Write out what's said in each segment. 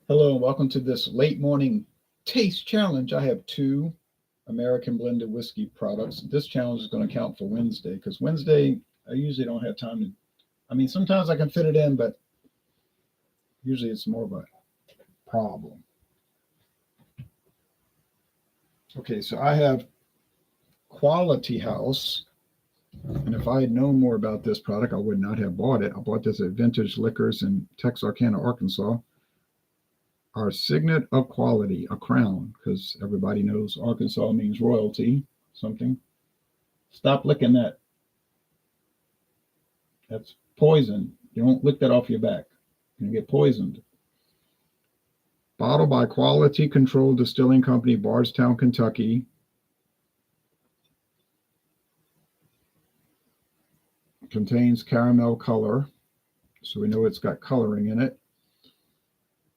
Hello and welcome to this late morning taste challenge. I have two American blended whiskey products. This challenge is going to count for Wednesday because Wednesday I usually don't have time to. I mean, sometimes I can fit it in, but usually it's more of a problem. Okay, so I have Quality House, and if I had known more about this product, I would not have bought it. I bought this at Vintage Liquors in Texarkana, Arkansas. Our signet of quality, a crown, because everybody knows Arkansas means royalty, something. Stop licking that. That's poison. You don't lick that off your back. You're going to get poisoned. Bottled by Quality Control Distilling Company, Bardstown, Kentucky. Contains caramel color, so we know it's got coloring in it.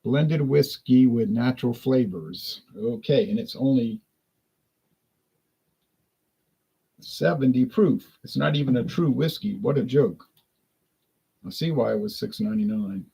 Blended whiskey with natural flavors. Okay, and it's only 70 proof. It's not even a true whiskey. What a joke. I see why it was $6.99.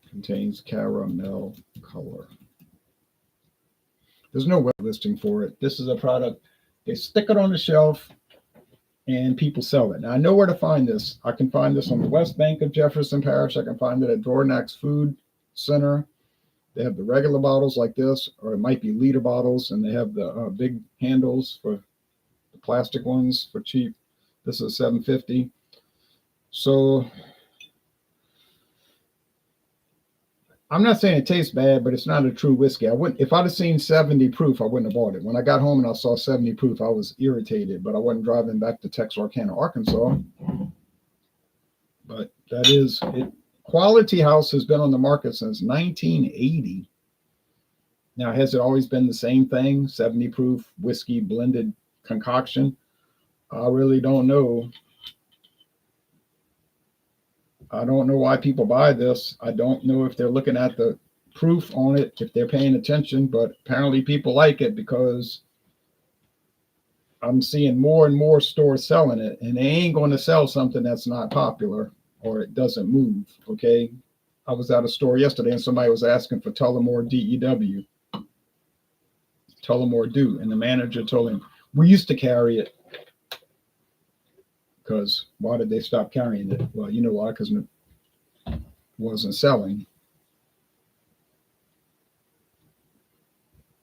Contains caramel color. There's no web listing for it. This is a product, they stick it on the shelf and people sell it. Now I know where to find this. I can find this on the West Bank of Jefferson Parish. I can find it at Dornack's Food Center. They have the regular bottles like this, or it might be liter bottles, and they have the big handles for the plastic ones for cheap. This is $7.50. So I'm not saying it tastes bad, but it's not a true whiskey. I wouldn't, if I'd have seen 70 proof, I wouldn't have bought it. When I got home and I saw 70 proof, I was irritated, but I wasn't driving back to Texarkana, Arkansas. But that is it. Quality House has been on the market since 1980. Now, has it always been the same thing? 70 proof whiskey blended concoction? I really don't know. I don't know why people buy this. I don't know if they're looking at the proof on it, if they're paying attention, but apparently people like it because I'm seeing more and more stores selling it, and they ain't going to sell something that's not popular or it doesn't move. Okay. I was at a store yesterday and somebody was asking for Tullamore DEW, Tullamore Dew, and the manager told him, we used to carry it. Because why did they stop carrying it? Well, you know why? Because it wasn't selling.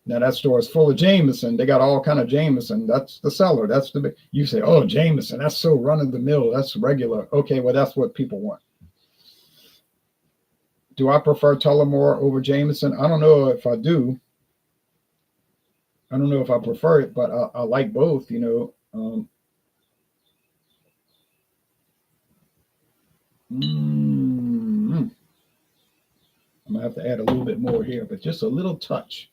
Now that store is full of Jameson. They got all kind of Jameson. That's the seller. That's the big. You say, oh, Jameson. That's so run of the mill. That's regular. Okay, well that's what people want. Do I prefer Tullamore over Jameson? I don't know if I do. I don't know if I prefer it, but I like both. You know. I'm gonna have to add a little bit more here, but just a little touch.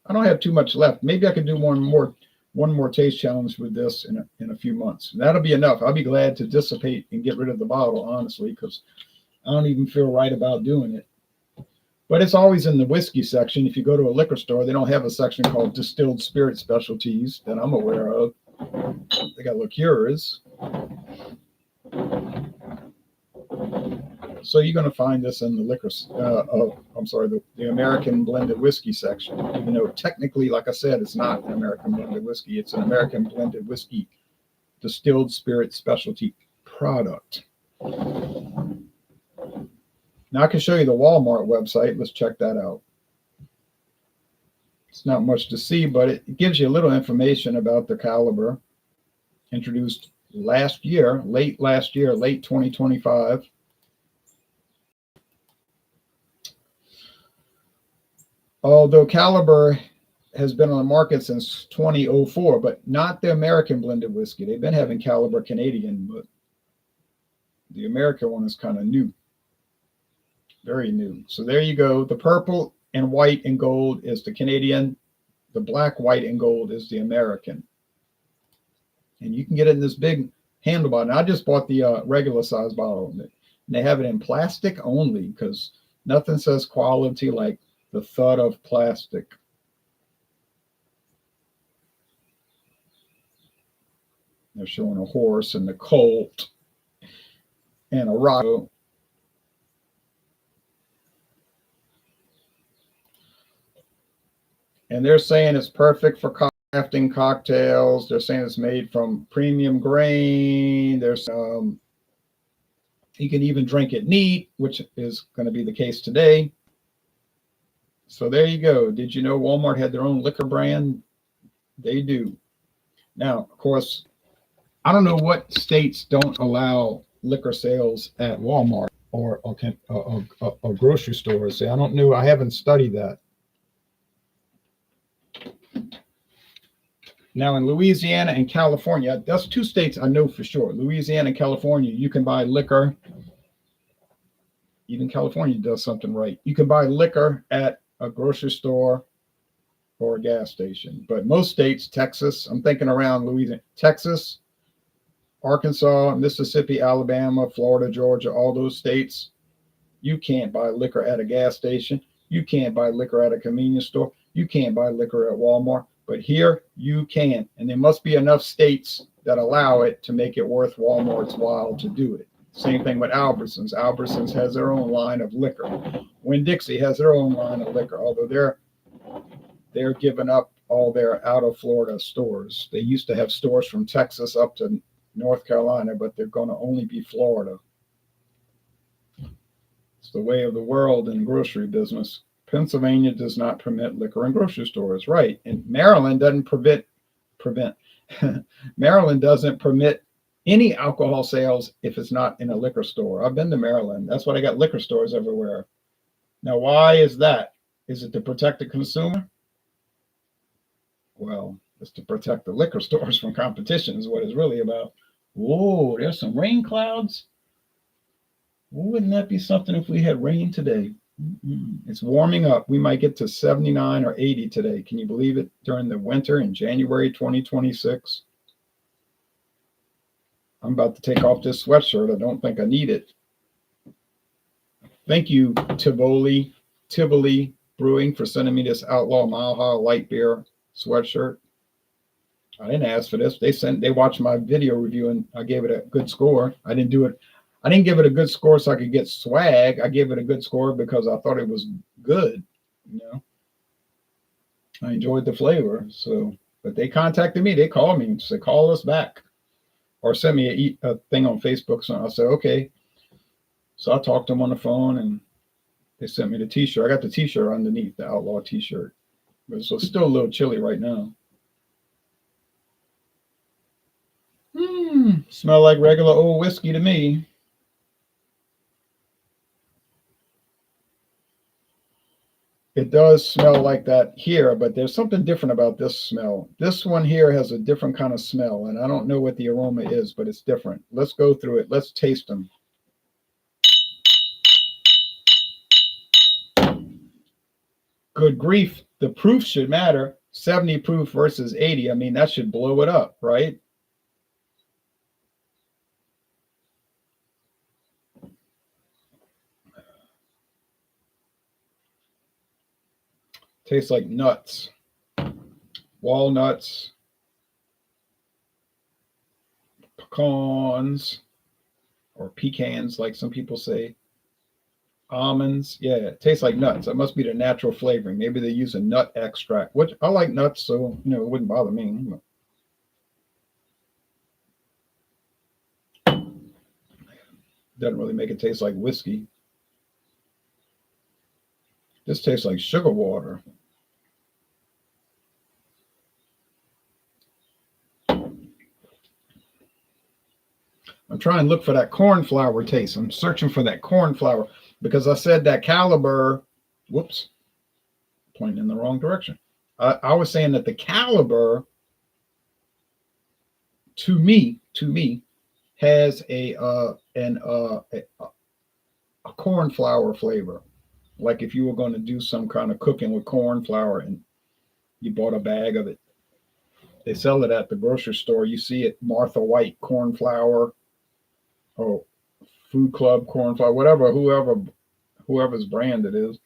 I don't have too much left. Maybe I could do one more taste challenge with this in a few months. That'll be enough. I'll be glad to dissipate and get rid of the bottle, honestly, because I don't even feel right about doing it. But it's always in the whiskey section. If you go to a liquor store, they don't have a section called distilled spirit specialties that I'm aware of. They got liqueurs. So you're going to find this in the liquor, the American blended whiskey section, even though technically, like I said, it's not an American blended whiskey. It's an American blended whiskey distilled spirit specialty product. Now I can show you the Walmart website. Let's check that out. It's not much to see, but it gives you a little information about the caliber. Introduced last year, late 2025. Although Caliber has been on the market since 2004, but not the American blended whiskey. They've been having Caliber Canadian, but the American one is kind of new, very new. So there you go. The purple and white and gold is the Canadian. The black, white, and gold is the American. and you can get it in this big handle bottle. And I just bought the regular size bottle of it, and they have it in plastic only because nothing says quality like the thud of plastic. They're showing a horse and the colt and a rock. And they're saying it's perfect for crafting cocktails. They're saying it's made from premium grain. There's you can even drink it neat, which is going to be the case today. So there you go. Did you know Walmart had their own liquor brand? They do. Now, of course, I don't know what states don't allow liquor sales at Walmart or grocery stores. I don't know. I haven't studied that. Now, in Louisiana and California, that's two states I know for sure. Louisiana and California, you can buy liquor. Even California does something right. You can buy liquor at a grocery store or a gas station. But most states, Texas, I'm thinking around Louisiana, Texas, Arkansas, Mississippi, Alabama, Florida, Georgia, all those states, you can't buy liquor at a gas station. You can't buy liquor at a convenience store. You can't buy liquor at Walmart. But here you can. And there must be enough states that allow it to make it worth Walmart's while to do it. Same thing with Albertsons. Albertsons has their own line of liquor. Winn-Dixie has their own line of liquor, although they're giving up all their out of Florida stores. They used to have stores from Texas up to North Carolina, but they're going to only be Florida. It's the way of the world in grocery business. Pennsylvania does not permit liquor in grocery stores, right? And Maryland doesn't prevent Maryland doesn't permit any alcohol sales if it's not in a liquor store. I've been to Maryland. That's why they got liquor stores everywhere. Now, why is that? Is it to protect the consumer? Well, it's to protect the liquor stores from competition is what it's really about. Whoa, there's some rain clouds. Wouldn't that be something if we had rain today? It's warming up. We might get to 79 or 80 today. Can you believe it? During the winter in January 2026. I'm about to take off this sweatshirt. I don't think I need it. Thank you, Tivoli Brewing, for sending me this Outlaw Mile High Light Beer sweatshirt. I didn't ask for this. They watched my video review and I gave it a good score. I didn't give it a good score so I could get swag. I gave it a good score because I thought it was good. I enjoyed the flavor. So, but they contacted me. They called me and said, call us back or send me a thing on Facebook. So I said, okay. So I talked to them on the phone and they sent me the t-shirt. I got the t-shirt underneath, the Outlaw t-shirt. But it's still a little chilly right now. Smell like regular old whiskey to me. It does smell like that here, but there's something different about this smell. This one here has a different kind of smell, and I don't know what the aroma is, but it's different. Let's go through it. Let's taste them. Good grief. The proof should matter. 70 proof versus 80. I mean, that should blow it up, right? Tastes like nuts, walnuts, pecans, or pecans, like some people say. Almonds. Yeah, it tastes like nuts. It must be the natural flavoring. Maybe they use a nut extract, which I like nuts, so it wouldn't bother me. Doesn't really make it taste like whiskey. This tastes like sugar water. I'm trying to look for that corn flour taste. I'm searching for that corn flour because I said that caliber, whoops, pointing in the wrong direction. I was saying that the caliber to me has a corn flour flavor. Like if you were going to do some kind of cooking with corn flour and you bought a bag of it. They sell it at the grocery store. You see it, Martha White corn flour or Food Club corn flour, whatever, whoever's brand it is.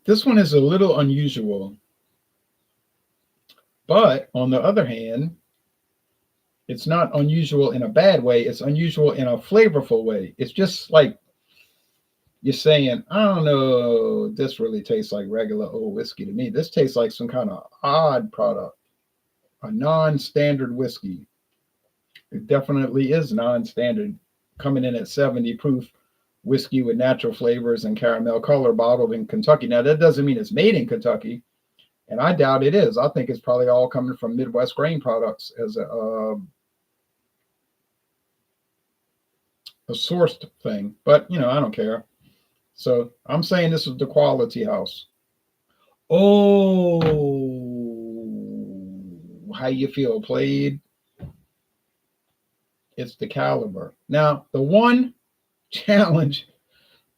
This one is a little unusual, but on the other hand, it's not unusual in a bad way. It's unusual in a flavorful way. It's just like you're saying, I don't know, this really tastes like regular old whiskey to me. This tastes like some kind of odd product, a non-standard whiskey. It definitely is non-standard, coming in at 70 proof whiskey with natural flavors and caramel color, bottled in Kentucky. Now that doesn't mean it's made in Kentucky, and I doubt it is. I think it's probably all coming from Midwest grain products as a sourced thing. But I don't care. So I'm saying this is the quality house. Oh, how you feel? Played. It's the caliber. Now, challenge,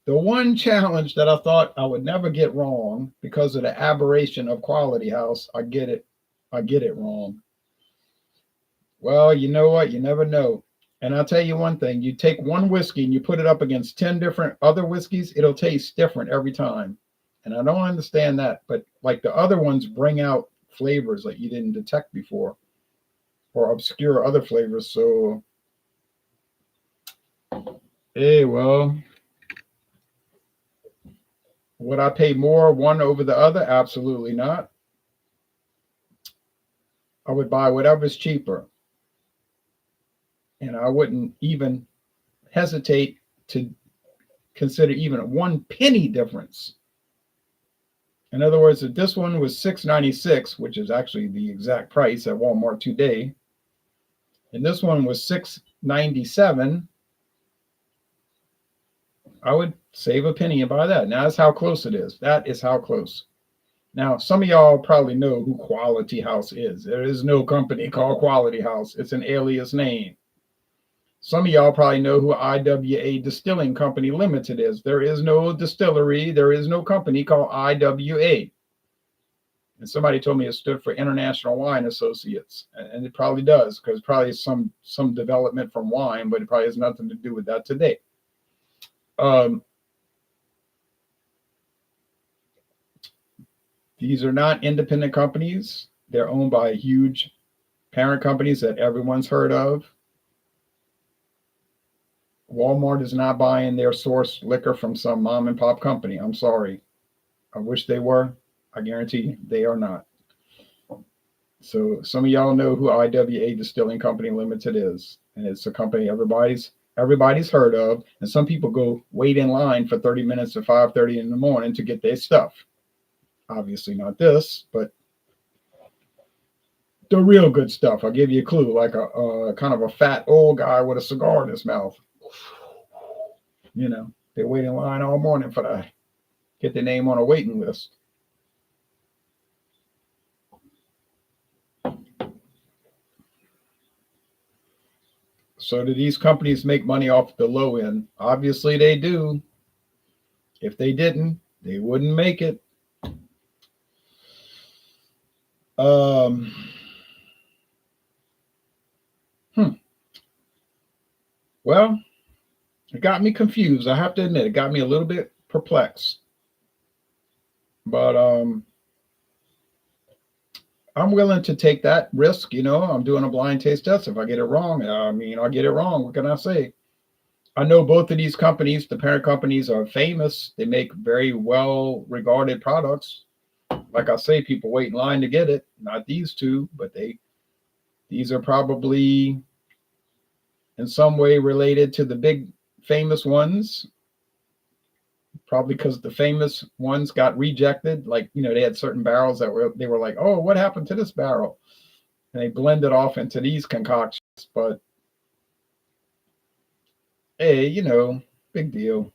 the one challenge that I thought I would never get wrong because of the aberration of quality house, I get it. I get it wrong. Well, you know what? You never know. And I'll tell you one thing, you take one whiskey and you put it up against 10 different other whiskeys, it'll taste different every time. And I don't understand that, but like the other ones bring out flavors that you didn't detect before or obscure other flavors. So, hey, well, would I pay more one over the other? Absolutely not. I would buy whatever's cheaper. And I wouldn't even hesitate to consider even a 1 penny difference. In other words, if this one was $6.96, which is actually the exact price at Walmart today, and this one was $6.97, I would save a penny and buy that. Now that's how close it is. That is how close. Now, some of y'all probably know who Quality House is. There is no company called Quality House. It's an alias name. Some of y'all probably know who I.W.A. Distilling Company Limited is. There is no distillery. There is no company called I.W.A. And somebody told me it stood for International Wine Associates. And it probably does, because probably some development from wine, but it probably has nothing to do with that today. These are not independent companies. They're owned by huge parent companies that everyone's heard of. Walmart is not buying their source liquor from some mom and pop company. I'm sorry. I wish they were. I guarantee they are not. So some of y'all know who I.W.A. Distilling Company Limited is. And it's a company everybody's heard of. And some people go wait in line for 30 minutes at 5:30 in the morning to get their stuff. Obviously not this, but the real good stuff. I'll give you a clue, like a kind of a fat old guy with a cigar in his mouth. They wait in line all morning for that. Get their name on a waiting list. So do these companies make money off the low end? Obviously they do. If they didn't, they wouldn't make it. Well, it got me confused. I have to admit, it got me a little bit perplexed. But I'm willing to take that risk. I'm doing a blind taste test. If I get it wrong, I'll get it wrong. What can I say? I know both of these companies, the parent companies, are famous. They make very well regarded products. Like I say, people wait in line to get it. Not these two, but these are probably in some way related to the big famous ones. Probably because the famous ones got rejected. Like, they had certain barrels that they were like, oh, what happened to this barrel? And they blended off into these concoctions. But hey, big deal.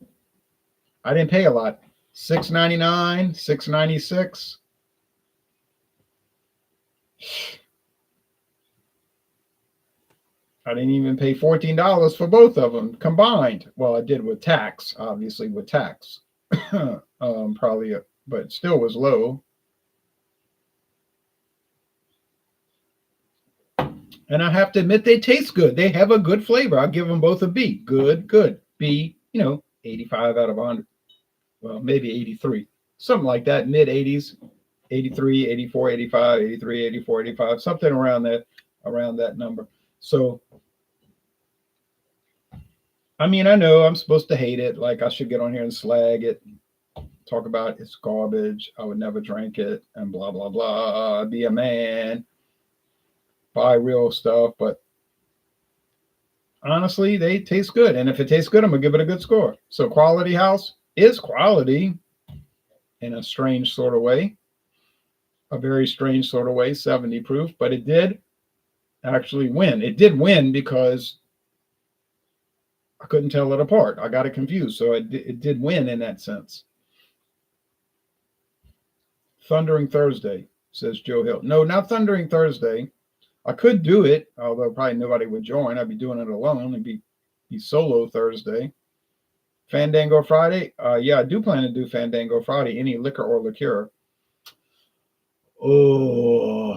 I didn't pay a lot. $6.99, $6.96. I didn't even pay $14 for both of them combined. Well, I did with tax, obviously with tax. probably, but still was low. And I have to admit, they taste good. They have a good flavor. I'll give them both a B. Good, good. B, 85 out of 100. Well, maybe 83, something like that, mid 80s, 83, 84, 85, 83, 84, 85, something around that number. So, I mean, I know I'm supposed to hate it. Like, I should get on here and slag it, talk about it's garbage. I would never drink it, and blah, blah, blah. Be a man, buy real stuff. But honestly, they taste good. And if it tastes good, I'm going to give it a good score. So, Quality House is quality in a strange sort of way, a very strange sort of way, 70 proof. But it did actually win. It did win because I couldn't tell it apart. I got it confused. So it did win in that sense. Thundering Thursday, says Joe Hill. No, not Thundering Thursday. I could do it, although probably nobody would join. I'd be doing it alone. It'd be solo Thursday. Fandango Friday. Yeah, I do plan to do Fandango Friday. Any liquor or liqueur. Oh,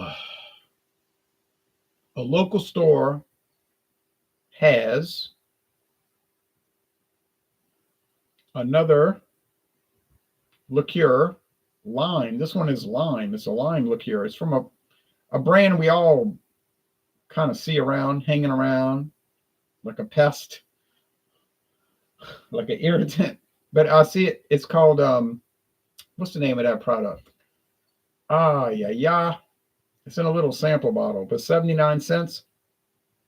a local store has another liqueur, lime. This one is lime. It's a lime liqueur. It's from a brand we all kind of see around, hanging around like a pest, like an irritant. But I see it. It's called what's the name of that product? I.W.A. It's in a little sample bottle, but 79 cents.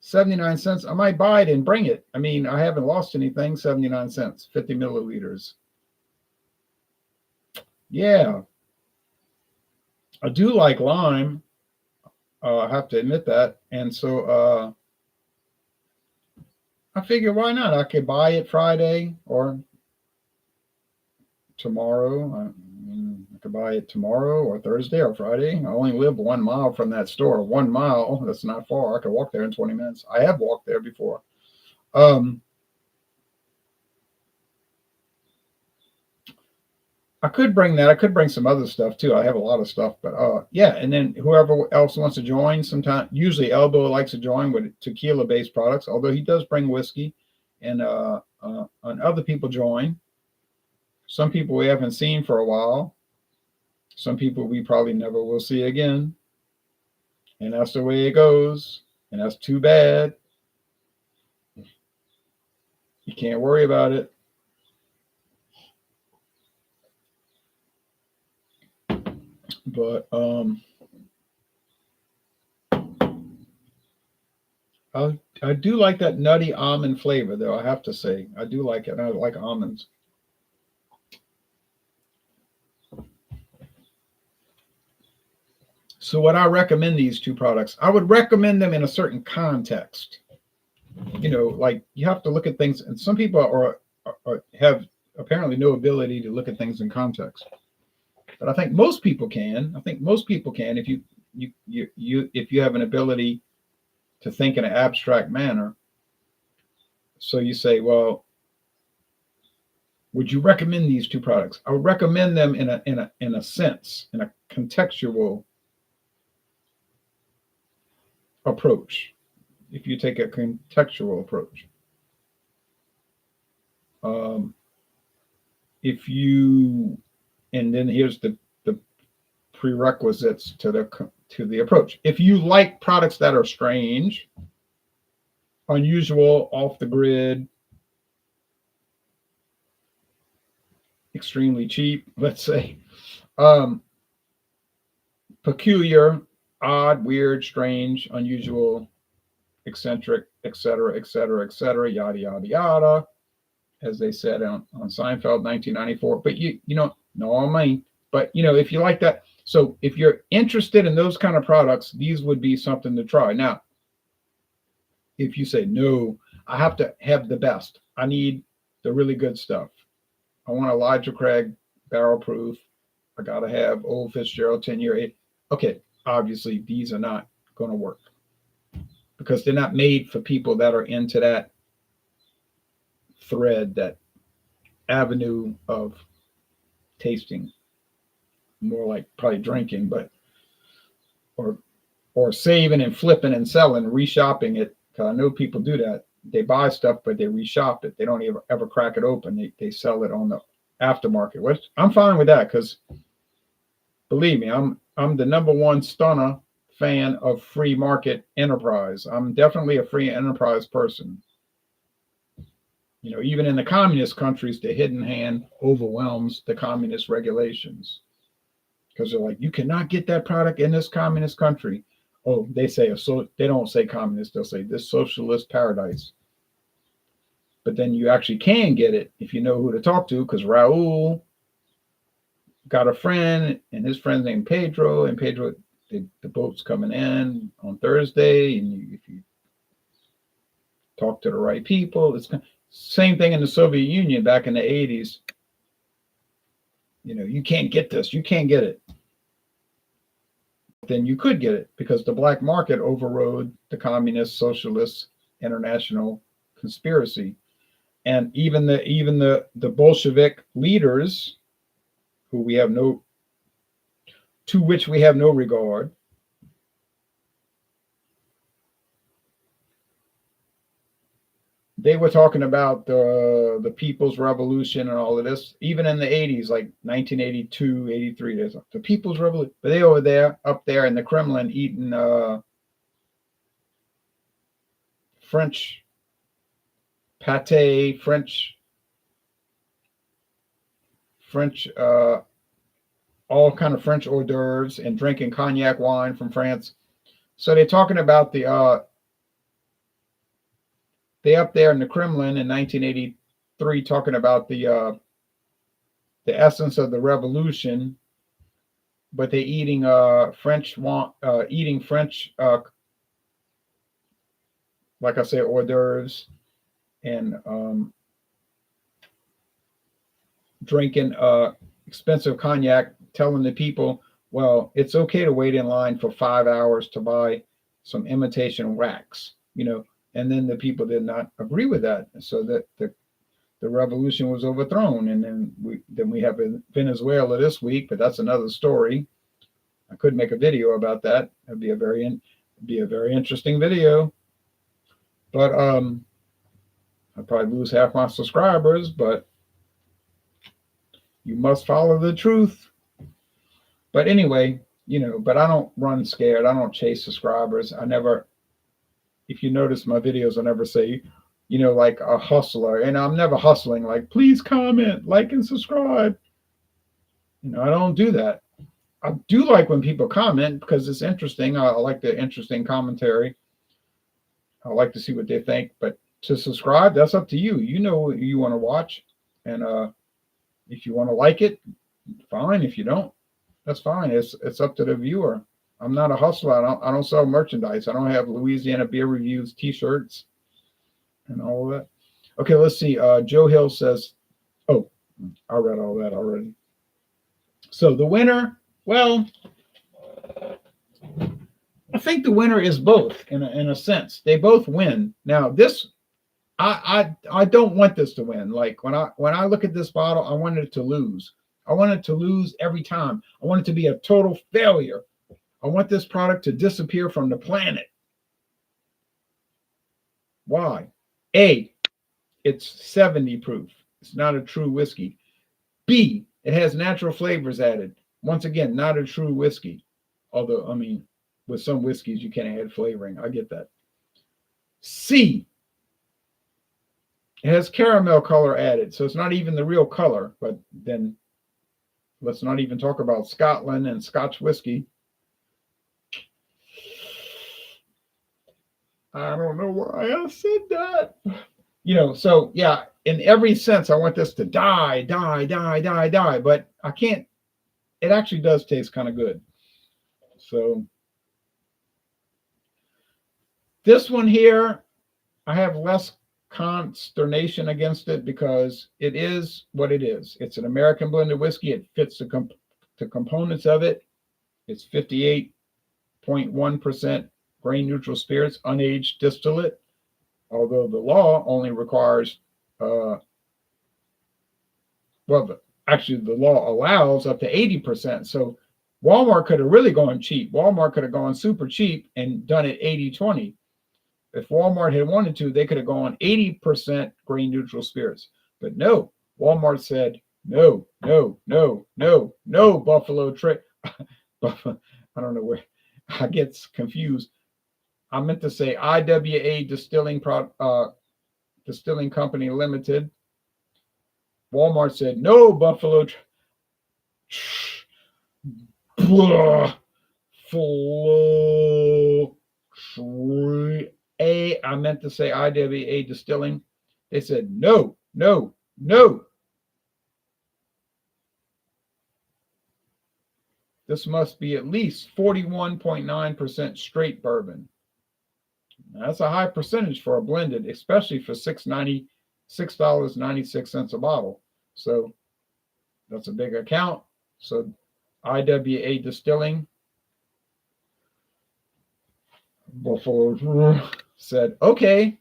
79 cents. I might buy it and bring it. I mean, I haven't lost anything. 79 cents, 50 milliliters. Yeah, I do like lime. I have to admit that. And so I figure why not? I could buy it Friday or tomorrow. I could buy it tomorrow or Thursday or Friday. I only live 1 mile from that store. 1 mile, that's not far. I could walk there in 20 minutes. I have walked there before. I could bring that. I could bring some other stuff too. I have a lot of stuff, but yeah. And then whoever else wants to join, sometimes usually Elbow likes to join with tequila-based products. Although he does bring whiskey, and other people join. Some people we haven't seen for a while. Some people we probably never will see again, and that's the way it goes. And that's too bad. You can't worry about it. But I do like that nutty almond flavor, though. I have to say, I do like it. I like almonds. So, would I recommend these two products? I would recommend them in a certain context. Like you have to look at things, and some people have apparently no ability to look at things in context. But I think most people can. I think most people can if you have an ability to think in an abstract manner. So you say, well, would you recommend these two products? I would recommend them in a sense, in a contextual approach. If you take a contextual approach, if you, and then here's the prerequisites to the approach. If you like products that are strange, unusual, off the grid, extremely cheap, let's say, peculiar, odd, weird, strange, unusual, eccentric, etc., etc., etc., yada yada yada, as they said on Seinfeld, 1994. But you know, no, I mean, but if you like that, so if you're interested in those kind of products, these would be something to try. Now, if you say no, I have to have the best. I need the really good stuff. I want Elijah Craig barrel proof. I gotta have Old Fitzgerald 10-year. Okay, obviously these are not going to work because they're not made for people that are into that thread, that avenue of tasting, more like probably drinking, but or or saving and flipping and selling, reshopping it. Because I know people do that. They buy stuff, but they reshop it. They don't ever crack it open. They sell it on the aftermarket. Which I'm fine with that because believe me, I'm the number one stunner fan of free market enterprise. I'm definitely a free enterprise person. You know, even in the communist countries, the hidden hand overwhelms the communist regulations because they're like, you cannot get that product in this communist country. Oh, they say so. They don't say communist. They'll say this socialist paradise. But then you actually can get it if you know who to talk to. Because Raul got a friend, and his friend's named Pedro, and Pedro, the boat's coming in on Thursday, and if you talk to the right people, it's same thing in the Soviet Union back in the 80s. You know, you can't get this, you can't get it. Then you could get it because the black market overrode the communist socialist international conspiracy. And even the Bolshevik leaders who we have no to which we have no regard, they were talking about the People's Revolution and all of this, even in the 80s, like 1982, 83. There's the People's Revolution, but they were there, up there in the Kremlin, eating French pate, French, all kind of French hors d'oeuvres, and drinking cognac wine from France. So they're talking about they up there in the Kremlin in 1983 talking about the essence of the revolution, but they eating French like I say, hors d'oeuvres, and drinking expensive cognac, telling the people, well, it's okay to wait in line for 5 hours to buy some imitation wax, you know. And then the people did not agree with that, so that the revolution was overthrown. And then we have Venezuela this week, but that's another story. I could make a video about that. It'd be a very interesting video. But I'd probably lose half my subscribers, but you must follow the truth. But anyway, you know, but I don't run scared. I don't chase subscribers. I never, if you notice my videos, I never say, you know, like a hustler. And I'm never hustling, like, please comment, like, and subscribe. You know, I don't do that. I do like when people comment because it's interesting. I like the interesting commentary. I like to see what they think. But to subscribe, that's up to you. You know what you want to watch. And if you want to like it, fine. If you don't, that's fine. It's up to the viewer. I'm not a hustler. I don't sell merchandise. I don't have Louisiana Beer Reviews T-shirts and all of that. Okay, let's see. Joe Hill says, oh, I read all that already. So the winner, well, I think the winner is both in a sense. They both win. Now this, I don't want this to win. Like when I look at this bottle, I want it to lose. I want it to lose every time. I want it to be a total failure. I want this product to disappear from the planet. Why? A, it's 70 proof. It's not a true whiskey. B, it has natural flavors added. Once again, not a true whiskey. Although, I mean, with some whiskeys, you can add flavoring. I get that. C, it has caramel color added. So it's not even the real color. But then let's not even talk about Scotland and Scotch whiskey. I don't know why I said that. You know, so yeah, in every sense, I want this to die. But I can't. It actually does taste kind of good. So this one here, I have less consternation against it because it is what it is. It's an American blended whiskey. It fits the components of it. It's 58.1% grain neutral spirits, unaged distillate. Although the law only requires, well, actually the law allows up to 80%. So Walmart could have really gone cheap. Walmart could have gone super cheap and done it 80-20. If Walmart had wanted to, they could have gone 80% grain neutral spirits. But no, Walmart said, no, no, no, no, no, Buffalo Trace. I don't know where I get confused. I meant to say I.W.A. Distilling Company Limited. Walmart said, no, Buffalo I meant to say I.W.A. Distilling. They said, no, no, no. This must be at least 41.9% straight bourbon. That's a high percentage for a blended, especially for $6.96 a bottle. So that's a big account. So I.W.A. Distilling Buffalo said, okay.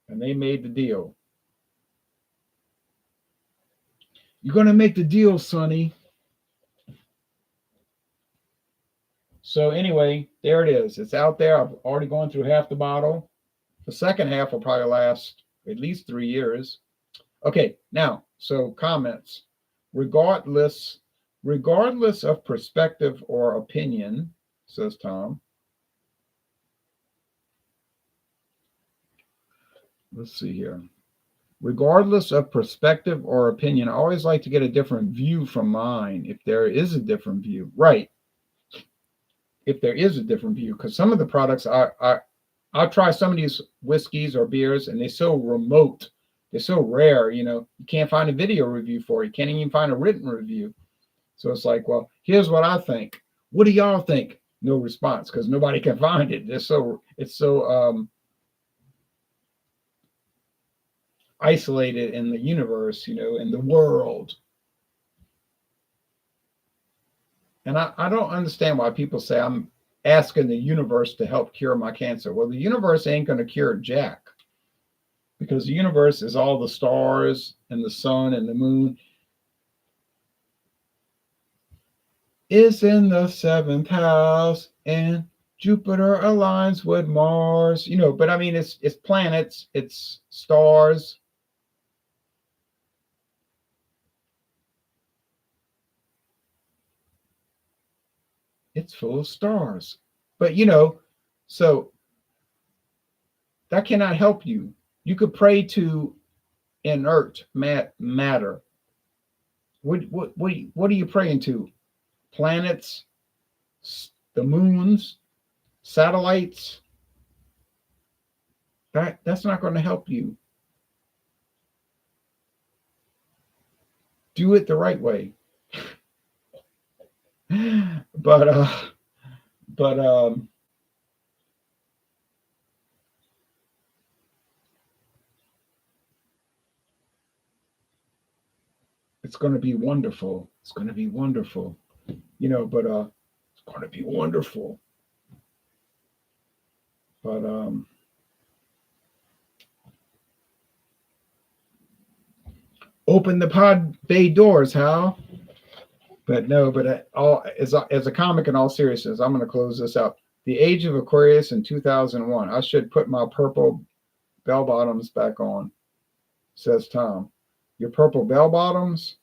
And they made the deal. You're going to make the deal, Sonny. So anyway, there it is. It's out there. I've already gone through half the bottle. The second half will probably last at least 3 years. Okay, now, so comments. Regardless of perspective or opinion, says Tom. Let's see here. Regardless of perspective or opinion, I always like to get a different view from mine, if there is a different view. Right. If there is a different view, because some of the products I'll try some of these whiskeys or beers, and they're so remote, they're so rare. You can't find a video review for it. You can't even find a written review. So it's like, well, here's what I think. What do y'all think? No response, because nobody can find it. It's so isolated in the universe, in the world. And I don't understand why people say I'm asking the universe to help cure my cancer. Well, the universe ain't going to cure jack, because the universe is all the stars and the sun and the moon. It's in the seventh house, and Jupiter aligns with Mars. But I mean, it's planets, it's stars. It's full of stars. But so that cannot help you. You could pray to inert matter. What are you praying to? Planets, the moons, satellites? That's not going to help you. Do it the right way. but it's going to be wonderful. It's going to be wonderful. But it's going to be wonderful. But open the pod bay doors, Hal. But no, but as a comic, in all seriousness, I'm going to close this out. The Age of Aquarius in 2001. I should put my purple bell bottoms back on, says Tom. Your purple bell bottoms?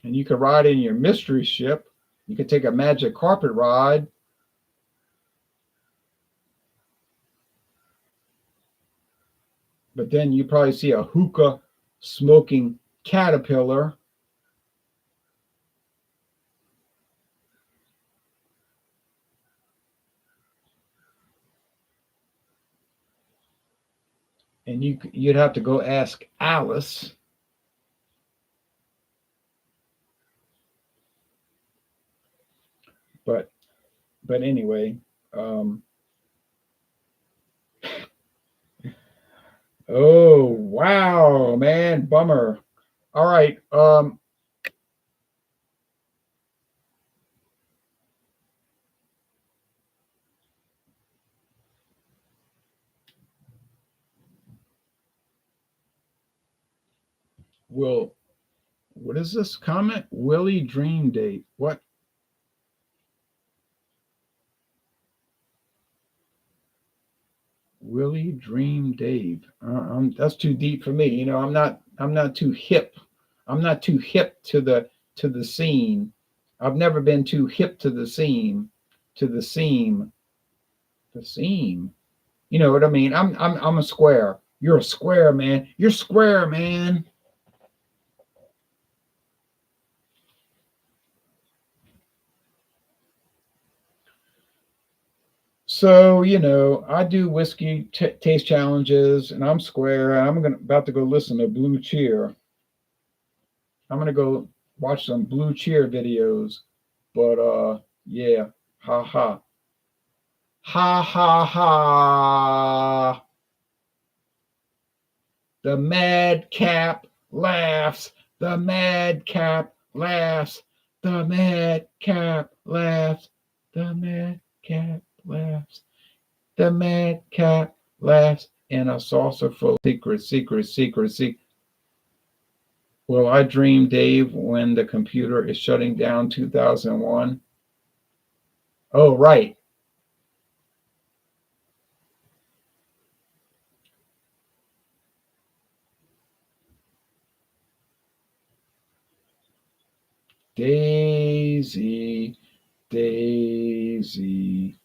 And you could ride in your mystery ship. You could take a magic carpet ride. But then you probably see a hookah smoking caterpillar. And you'd have to go ask Alice. But anyway, oh wow, man, bummer. All right, Will, what is this comment? Willie Dream Date. What? Willie Dream Dave. That's too deep for me. You know, I'm not too hip. I'm not too hip to the scene. I've never been too hip to the scene, to the seam, the seam. You know what I mean? I'm a square. You're a square, man. You're square, man. So, you know, I do whiskey taste challenges and I'm square. I'm about to go listen to Blue Cheer. I'm gonna go watch some Blue Cheer videos. But yeah, ha ha. Ha ha ha. The madcap laughs. The madcap laughs. The madcap laughs. The madcap laughs. The madcap laughs in a saucer full of secret, secret, secret, secret. Will I dream, Dave, when the computer is shutting down 2001? Oh, right. Daisy, Daisy.